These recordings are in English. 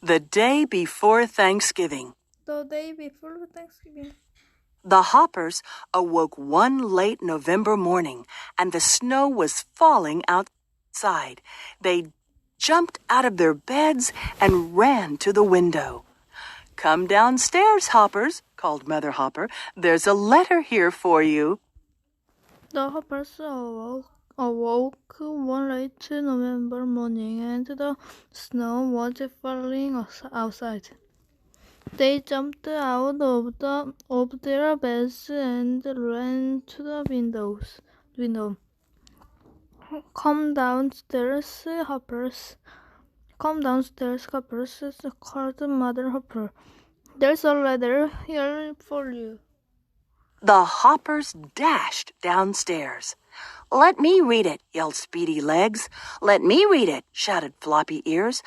The day before Thanksgiving. The day before Thanksgiving. The Hoppers awoke one late November morning, and the snow was falling outside. They jumped out of their beds and ran to the window. "Come downstairs, Hoppers," called Mother Hopper. "There's a letter here for you." The Hoppers awoke one late November morning, and the snow was falling outside. They jumped out of their beds and ran to the window. Come downstairs, Hoppers. Come downstairs, Hoppers, called Mother Hopper. There's a letter here for you. The Hoppers dashed downstairs. "Let me read it," yelled Speedy Legs. "Let me read it," shouted Floppy Ears.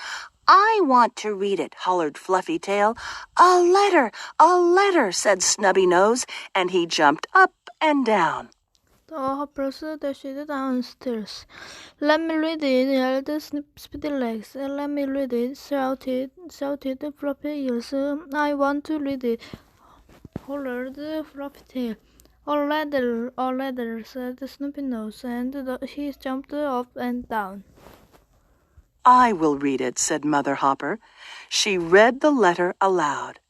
"I want to read it," hollered Fluffy Tail. A letter," said Snubby Nose, and he jumped up and down. The Hoppers dashed downstairs. "Let me read it," yelled Speedy Legs. "Let me read it," shouted Floppy Ears. "I want to read it," hollered Fluffy Tail. A letter," said Snoopy Nose, and he jumped up and down. "I will read it," said Mother Hopper. She read the letter aloud.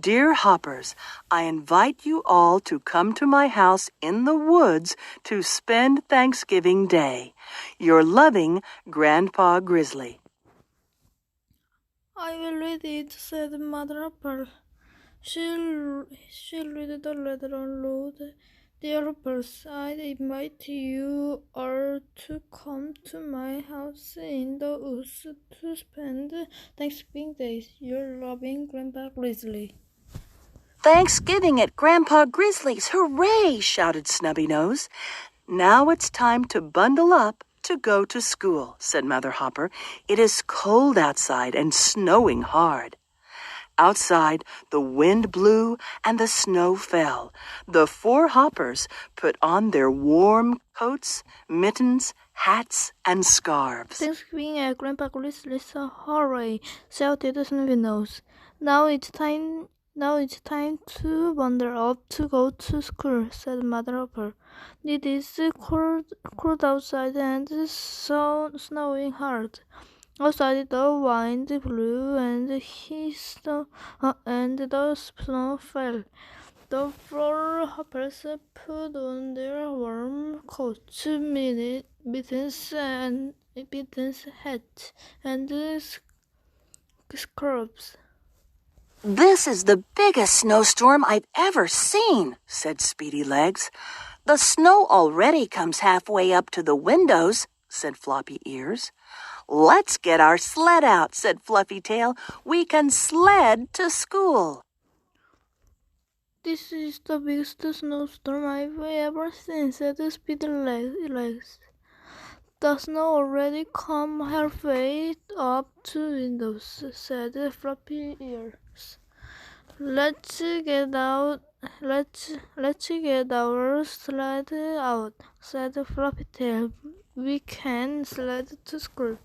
"Dear Hoppers, I invite you all to come to my house in the woods to spend Thanksgiving Day. Your loving Grandpa Grizzly." "I will read it," said Mother Hopper. She'll read the letter aloud. "Dear Hoppers, I invite you all to come to my house in the woods to spend Thanksgiving Day. Your loving Grandpa Grizzly." "Thanksgiving at Grandpa Grizzly's! Hooray!" shouted Snubby Nose. "Now it's time to bundle up to go to school," said Mother Hopper. "It is cold outside and snowing hard." Outside, the wind blew and the snow fell. The 4 Hoppers put on their warm coats, mittens, hats, and scarves. "Thanksgiving at Grandpa Grizzly's! Hooray!" shouted Snoopy Nose. Now it's time to wander up to go to school," said Mother Hopper. "It is cold outside and snowing hard. Outside the wind blew and the snow fell. The 4 Hoppers put on their warm coats, mittens, hats, and scarves. "This is the biggest snowstorm I've ever seen," said Speedy Legs. "The snow already comes halfway up to the windows," said Floppy Ears. "Let's get our sled out," said Fluffy Tail. "We can sled to school." "This is the biggest snowstorm I've ever seen," said Speedy Legs. "The snow already come halfway up to windows," said Floppy Ears. Let's get our sled out," said Floppy Tail. "We can sled to school."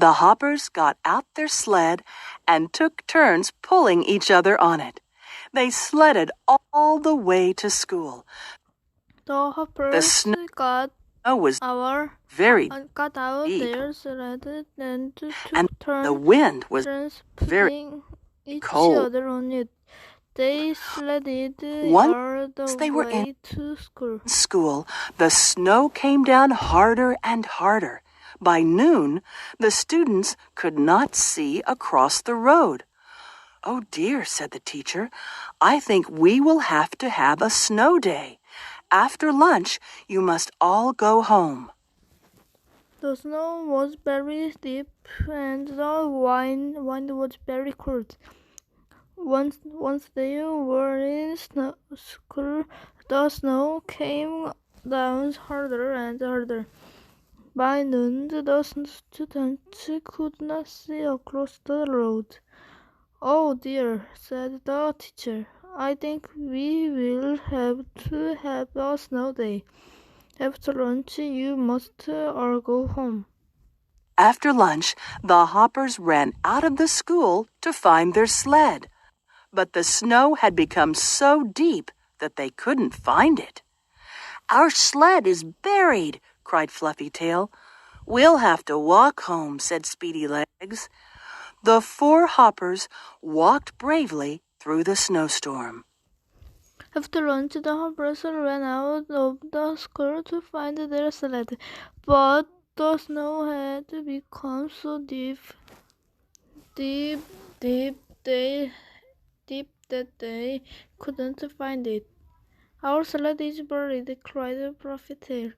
The Hoppers got out their sled and took turns pulling each other on it. They sledded all the way to school. The Hoppers got was very deep, their sled and took turns, the wind was very putting each cold. other on it. They sledded Once all the they were way in to school, the snow came down harder and harder. By noon, the students could not see across the road. "Oh dear," said the teacher. "I think we will have to have a snow day. After lunch, you must all go home." The snow was very deep and the wind was very cold. Once they were in school, the snow came down harder and harder. By noon, the students could not see across the road. "Oh dear," said the teacher. "I think we will have to have a snow day. After lunch, you must all go home." After lunch, the hoppers ran out of the school to find their sled. But the snow had become so deep that they couldn't find it. "Our sled is buried," cried Fluffytail. "We'll have to walk home," said Speedylegs. The 4 hoppers walked bravely through the snowstorm. After lunch, the hoppers ran out of the school to find their sled, but the snow had become so deep, deep, deep, deep that they couldn't find it. "Our sled is buried," cried Fluffytail.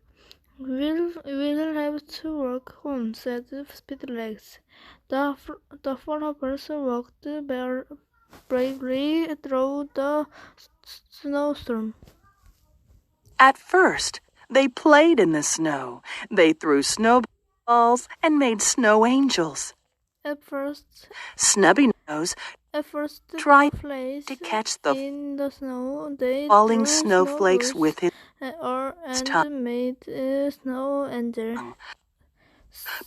We'll have to walk home," said Speedlegs. The 4 hoppers walked bravely through the snowstorm. At first, they played in the snow. They threw snowballs and made snow angels. At first, Snubbynose tried to catch the in the snow, they falling threw snowflakes snowballs with his and tongue. made snow angels.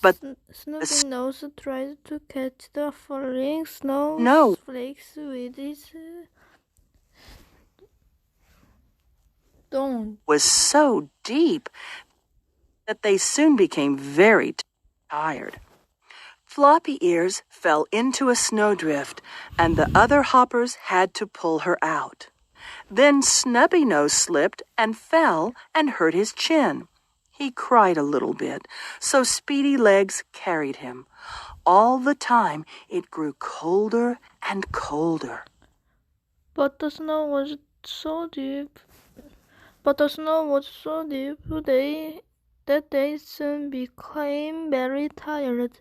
But Snubbynose tried to catch the falling No. snowflakes with his tongue. was so deep that they soon became very tired. Floppy Ears fell into a snowdrift, and the other hoppers had to pull her out. Then Snubbynose slipped and fell and hurt his chin. He cried a little bit, so Speedylegs carried him. All the time it grew colder and colder. But the snow was so deep that they soon became very tired.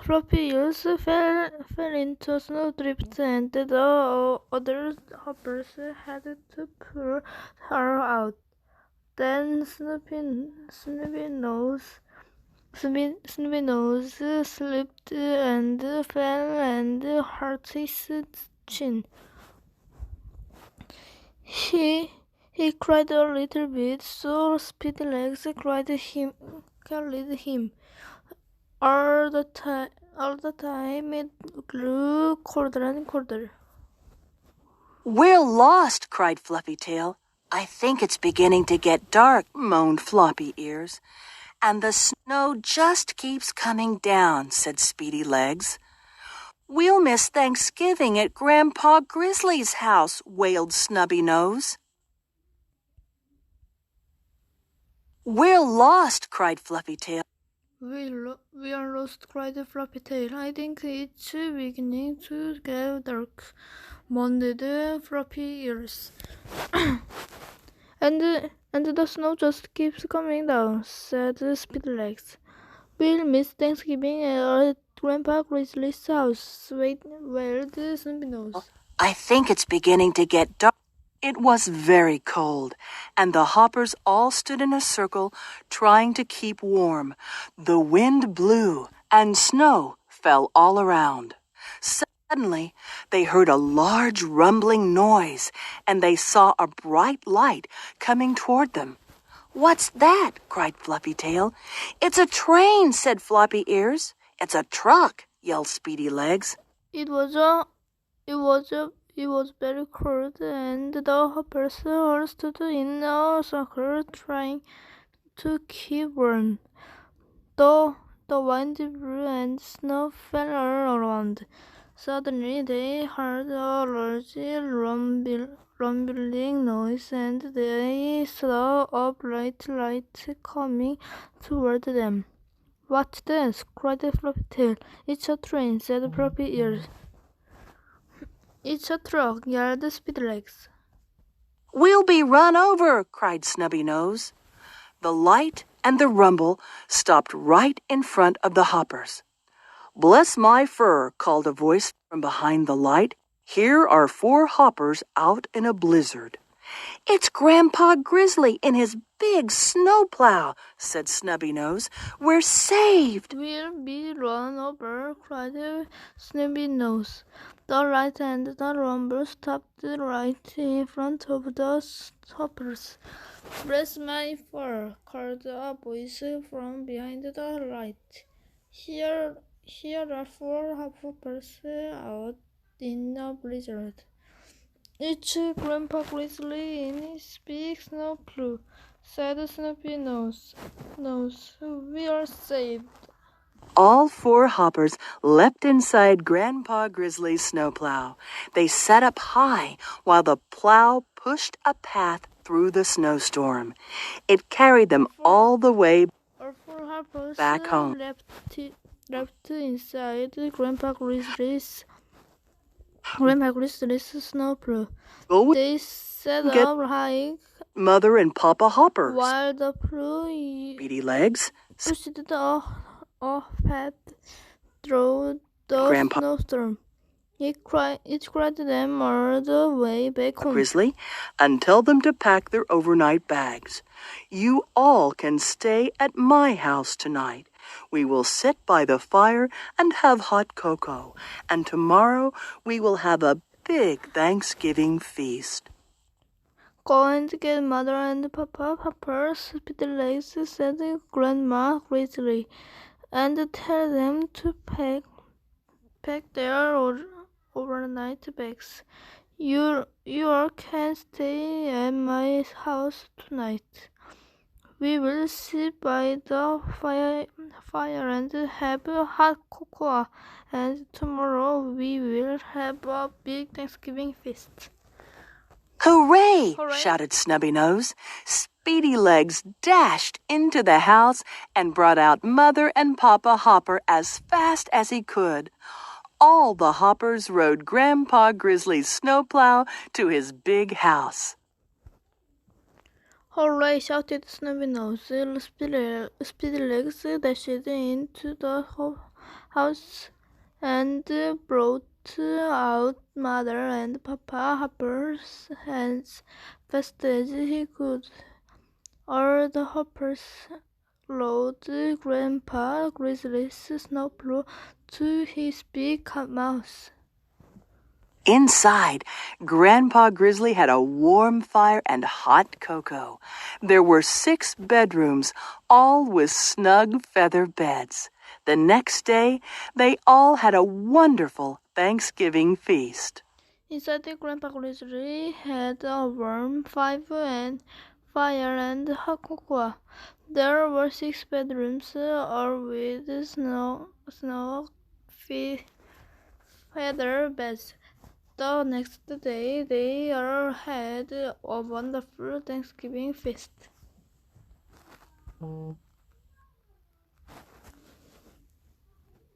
Floppy Ears fell into a snowdrift, and the other hoppers had to pull her out. Then Snubbynose slipped and fell and hurt his chin. He cried a little bit, so Speedlegs carried him. All the time it grew colder and colder. "We're lost," cried Fluffytail. "I think it's beginning to get dark," moaned Floppy Ears. "And the snow just keeps coming down," said Speedylegs. "We'll miss Thanksgiving at Grandpa Grizzly's house," wailed Snubbynose. "We're lost," cried Fluffytail. We are lost," cried Fluffytail. "I think it's beginning to get dark," moaned Floppy Ears. and the snow just keeps coming down," said Speedlegs. "We'll miss Thanksgiving at Grandpa Grizzly's house," wailed Snubbynose. "I think it's beginning to get dark." It was very cold, and the hoppers all stood in a circle trying to keep warm. The wind blew, and snow fell all around. Suddenly, they heard a large rumbling noise, and they saw a bright light coming toward them. "What's that?" cried Fluffytail. "It's a train," said Floppy Ears. "It's a truck," yelled Speedylegs. It was very cold, and the hoppers all stood in a circle trying to keep warm. The wind blew and snow fell all around. Suddenly they heard a large rumbling noise, and they saw a bright light coming toward them. "What's that?" cried Fluffytail. "It's a train," said Floppy Ears. "It's a truck," yelled Speedlegs. "We'll be run over," cried Snubbynose. The light and the rumble stopped right in front of the hoppers. "Bless my fur," called a voice from behind the light. "Here are 4 hoppers out in a blizzard." "It's Grandpa Grizzly in his big snowplow," said Snubbynose. "We're saved." "We'll be run over," cried Snubbynose. The light and the rumble stopped right in front of the hoppers. "Bless my fur," called a voice from behind the light. Here are 4 hoppers out in a blizzard. It's Grandpa Grizzly in his big snow plow, said Snoopy Nose. We are saved. All 4 hoppers leapt inside Grandpa Grizzly's snowplow. They sat up high while the plow pushed a path through the snowstorm. It carried them all the way Our 4 hoppers back home. left inside Grandpa Grizzly's snowplow. They sat up high Mother and Papa Hoppers. while the plow Speedy Legs, pushed the path through the Grandpa snowstorm. It cried them all the way back home. Grizzly, and tell them to pack their overnight bags. You all can stay at my house tonight. We will sit by the fire and have hot cocoa, and tomorrow we will have a big Thanksgiving feast. Go and get Mother and Papa Hoppers, Speedy Legs, said Grandma Grizzly, and tell them to pack their overnight bags. You all can stay at my house tonight. We will sit by the fire and have hot cocoa, and tomorrow we will have a big Thanksgiving feast. Hooray! Hooray! Shouted Snubbynose. Speedy Legs dashed into the house and brought out Mother and Papa Hopper as fast as he could. All the hoppers rode Grandpa Grizzly's snowplow to his big house. Hooray! Shouted Snubbynose. Speedy Legs dashed into the house and brought out Mother and Papa Hoppers as fast as he could. All the hoppers rode Grandpa Grizzly's snowplow to his big house. Inside, Grandpa Grizzly had a warm fire and hot cocoa. There were 6 bedrooms, all with snug feather beds. The next day, they all had a wonderful Thanksgiving feast. Inside, Grandpa Grizzly had a warm fire and hot cocoa. There were 6 bedrooms, all with snug feather beds. The next day, they all had a wonderful Thanksgiving feast.